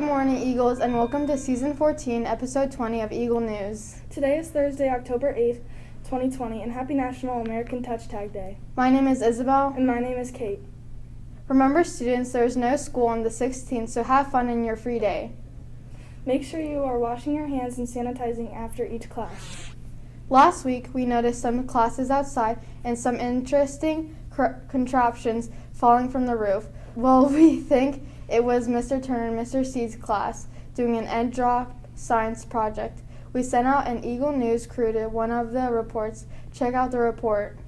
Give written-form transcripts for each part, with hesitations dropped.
Good morning, Eagles, and welcome to Season 14, Episode 20 of Eagle News. Today is Thursday, October 8th, 2020, and Happy National American Touch Tag Day. My name is Izabelle. And my name is Kate. Remember, students, there is no school on the 16th, so have fun in your free day. Make sure you are washing your hands and sanitizing after each class. Last week, we noticed some classes outside and some interesting contraptions falling from the roof. Well, we think it was Mr. Turner and Mr. C's class doing an egg drop science project. We sent out an Eagle News crew to one of the reports. Check out the report.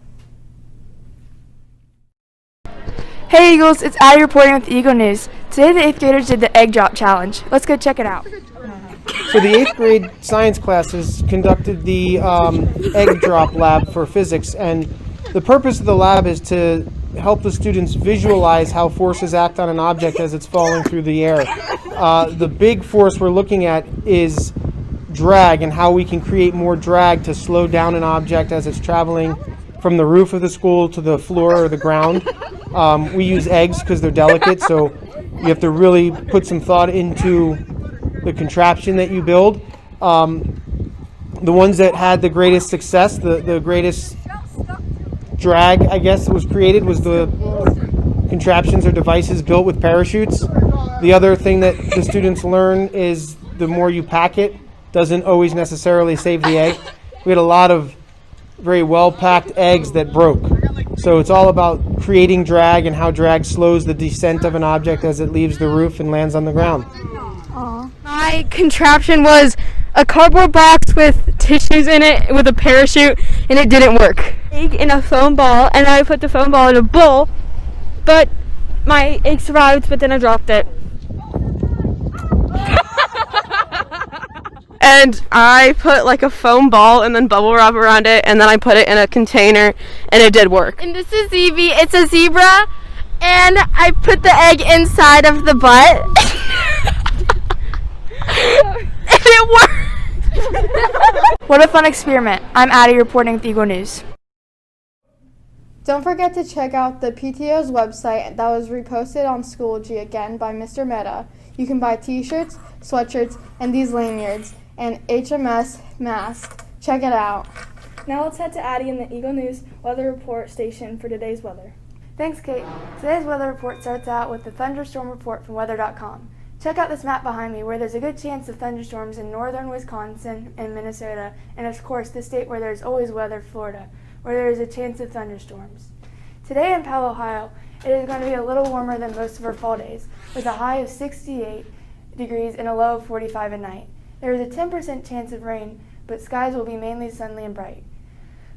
Hey Eagles, it's Addi reporting with Eagle News. Today the 8th graders did the egg drop challenge. Let's go check it out. So the 8th grade science classes conducted the egg drop lab for physics, and the purpose of the lab is to help the students visualize how forces act on an object as it's falling through the air. The big force we're looking at is drag, and how we can create more drag to slow down an object as it's traveling from the roof of the school to the floor or the ground. We use eggs because they're delicate, so you have to really put some thought into the contraption that you build. The ones that had the greatest success, the greatest drag, I guess, that was created was the contraptions or devices built with parachutes. The other thing that the students learn is the more you pack it doesn't always necessarily save the egg. We had a lot of very well-packed eggs that broke. So it's all about creating drag and how drag slows the descent of an object as it leaves the roof and lands on the ground. My contraption was a cardboard box with tissues in it with a parachute, and it didn't work. Egg in a foam ball, and I put the foam ball in a bowl, but my egg survived, but then I dropped it. And I put like a foam ball and then bubble wrap around it, and then I put it in a container, and it did work. And this is Evie. It's a zebra, and I put the egg inside of the butt. And it worked. What a fun experiment. I'm Addi reporting with Eagle News. Don't forget to check out the PTO's website that was reposted on Schoology again by Mr. Mehta. You can buy t-shirts, sweatshirts, and these lanyards, and HMS masks. Check it out. Now let's head to Addi in the Eagle News weather report station for today's weather. Thanks, Kate. Today's weather report starts out with the thunderstorm report from weather.com. Check out this map behind me where there's a good chance of thunderstorms in northern Wisconsin and Minnesota, and of course the state where there's always weather, Florida, where there is a chance of thunderstorms. Today in Powell, Ohio, it is going to be a little warmer than most of our fall days, with a high of 68 degrees and a low of 45 at night. There is a 10% chance of rain, but skies will be mainly sunny and bright.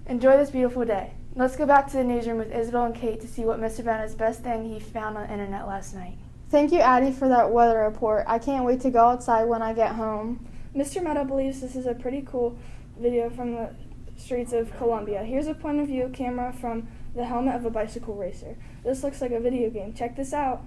Enjoy this beautiful day. Let's go back to the newsroom with Izabelle and Kate to see what Mr. Bennett's best thing he found on the internet last night. Thank you, Addi, for that weather report. I can't wait to go outside when I get home. Mr. Mehta believes this is a pretty cool video from the streets of Columbia. Here's a point of view camera from the helmet of a bicycle racer. This looks like a video game. Check this out.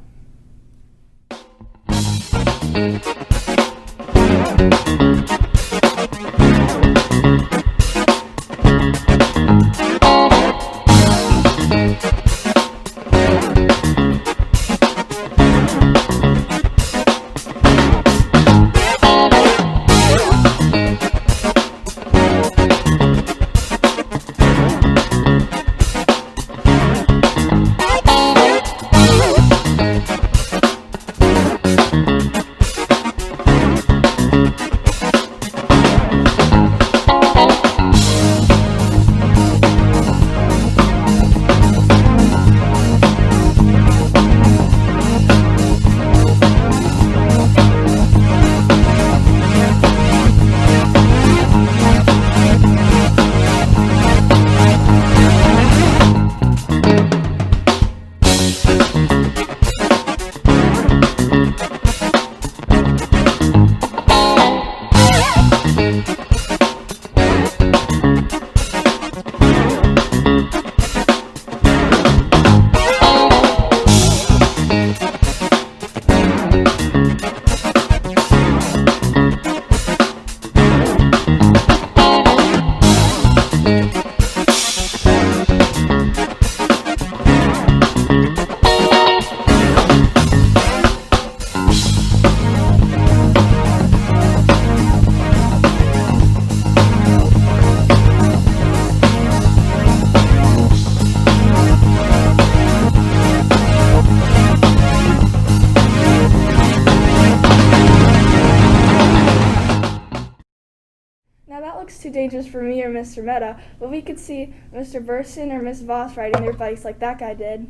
looks too dangerous for me or Mr. Meta, but we could see Mr. Burson or Miss Voss riding their bikes like that guy did.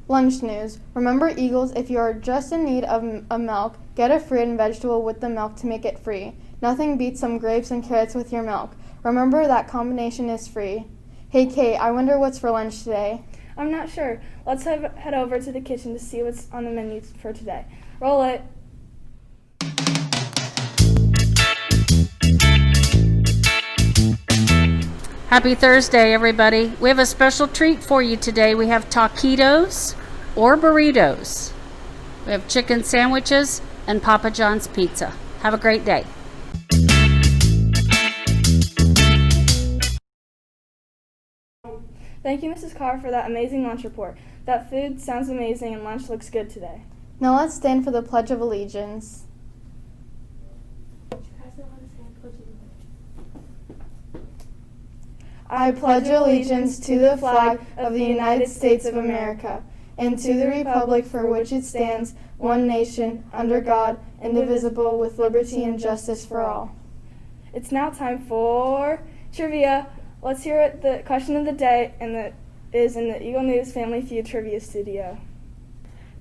Lunch news. Remember, Eagles, if you are just in need of a milk, get a fruit and vegetable with the milk to make it free. Nothing beats some grapes and carrots with your milk. Remember, that combination is free. Hey, Kate, I wonder what's for lunch today. I'm not sure. Let's head over to the kitchen to see what's on the menu for today. Roll it. Happy Thursday, everybody. We have a special treat for you today. We have taquitos or burritos. We have chicken sandwiches and Papa John's pizza. Have a great day. Thank you, Mrs. Carr, for that amazing lunch report. That food sounds amazing and lunch looks good today. Now let's stand for the Pledge of Allegiance. I pledge allegiance to the flag of the United States of America and to the republic for which it stands, one nation, under God, indivisible, with liberty and justice for all. It's now time for trivia. Let's hear it. The question of the day is in the Eagle News Family Feud Trivia Studio.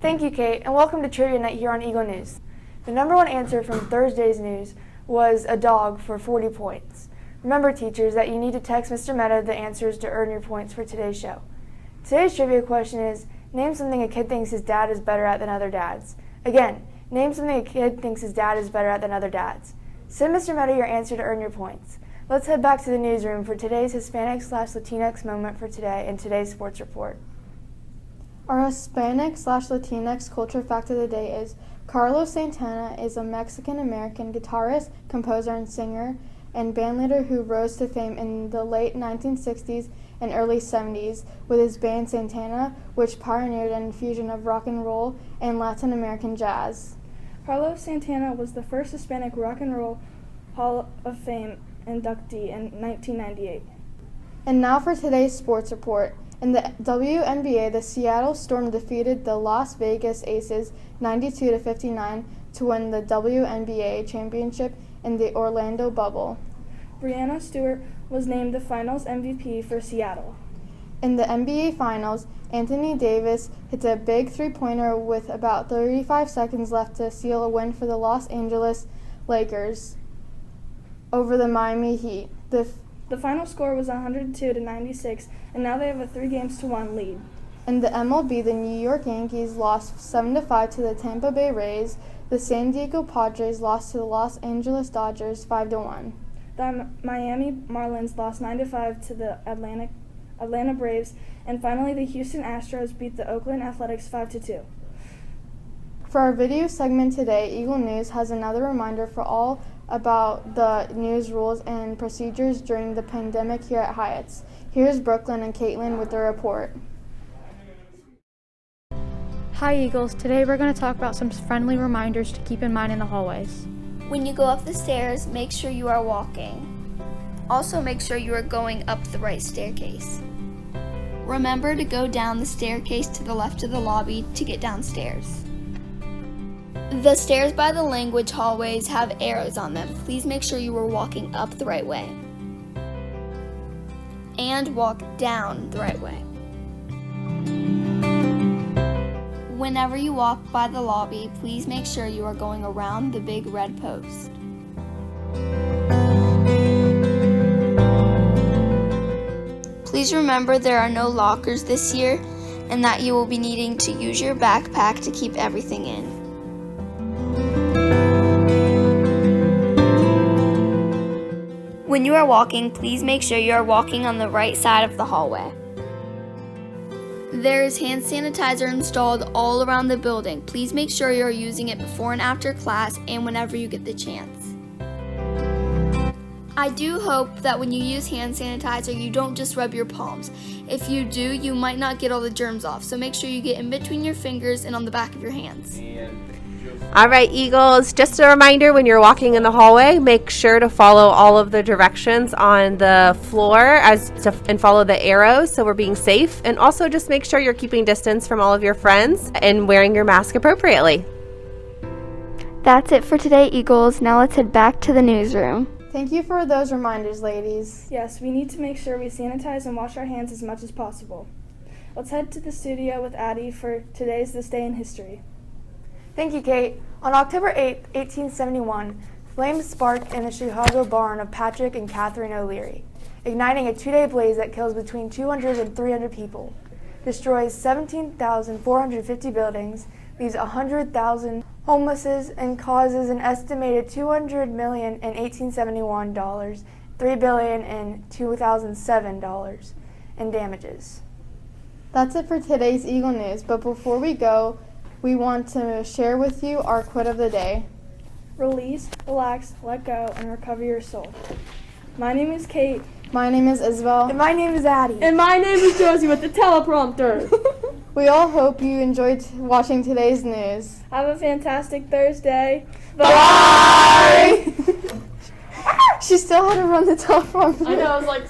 Thank you, Kate, and welcome to Trivia Night here on Eagle News. The number one answer from Thursday's news was a dog for 40 points. Remember, teachers, that you need to text Mr. Meta the answers to earn your points for today's show. Today's trivia question is, name something a kid thinks his dad is better at than other dads. Again, name something a kid thinks his dad is better at than other dads. Send Mr. Meta your answer to earn your points. Let's head back to the newsroom for today's Hispanic/Latinx moment for today and today's sports report. Our Hispanic/Latinx culture fact of the day is Carlos Santana is a Mexican-American guitarist, composer, and singer, and bandleader who rose to fame in the late 1960s and early 70s with his band Santana, which pioneered an infusion of rock and roll and Latin American jazz. Carlos Santana was the first Hispanic Rock and Roll Hall of Fame inductee in 1998. And now for today's sports report. In the WNBA, the Seattle Storm defeated the Las Vegas Aces 92-59 to win the WNBA championship in the Orlando bubble. Breanna Stewart was named the Finals MVP for Seattle. In the NBA Finals, Anthony Davis hit a big three-pointer with about 35 seconds left to seal a win for the Los Angeles Lakers over the Miami Heat. The final score was 102-96, and now they have a 3-1 lead. In the MLB, the New York Yankees lost 7-5 to the Tampa Bay Rays. The San Diego Padres lost to the Los Angeles Dodgers 5-1. The Miami Marlins lost 9-5 to the Atlanta Braves, and finally the Houston Astros beat the Oakland Athletics 5-2. For our video segment today, Eagle News has another reminder for all about the news rules and procedures during the pandemic here at Hyatt's. Here's Brooklyn and Caitlin with the report. Hi Eagles, today we're going to talk about some friendly reminders to keep in mind in the hallways. When you go up the stairs, make sure you are walking. Also make sure you are going up the right staircase. Remember to go down the staircase to the left of the lobby to get downstairs. The stairs by the language hallways have arrows on them. Please make sure you are walking up the right way. And walk down the right way. Whenever you walk by the lobby, please make sure you are going around the big red post. Please remember there are no lockers this year and that you will be needing to use your backpack to keep everything in. When you are walking, please make sure you are walking on the right side of the hallway. There is hand sanitizer installed all around the building. Please make sure you are using it before and after class and whenever you get the chance. I do hope that when you use hand sanitizer, you don't just rub your palms. If you do, you might not get all the germs off, so make sure you get in between your fingers and on the back of your hands. All right, Eagles, just a reminder, when you're walking in the hallway, make sure to follow all of the directions on the floor and follow the arrows so we're being safe. And also just make sure you're keeping distance from all of your friends and wearing your mask appropriately. That's it for today, Eagles. Now let's head back to the newsroom. Thank you for those reminders, ladies. Yes, we need to make sure we sanitize and wash our hands as much as possible. Let's head to the studio with Addi for today's This Day in History. Thank you, Kate. On October 8, 1871, flames sparked in the Chicago barn of Patrick and Catherine O'Leary, igniting a 2-day blaze that kills between 200 and 300 people, destroys 17,450 buildings, leaves 100,000 homeless, and causes an estimated $200 million in 1871 dollars, $3 billion in 2007 dollars in damages. That's it for today's Eagle News, but before we go, we want to share with you our quote of the day. Release, relax, let go, and recover your soul. My name is Kate. My name is Izabelle. And my name is Addi. And my name is Josie with the teleprompter. We all hope you enjoyed watching today's news. Have a fantastic Thursday. Bye! She still had to run the teleprompter. I know, I was like...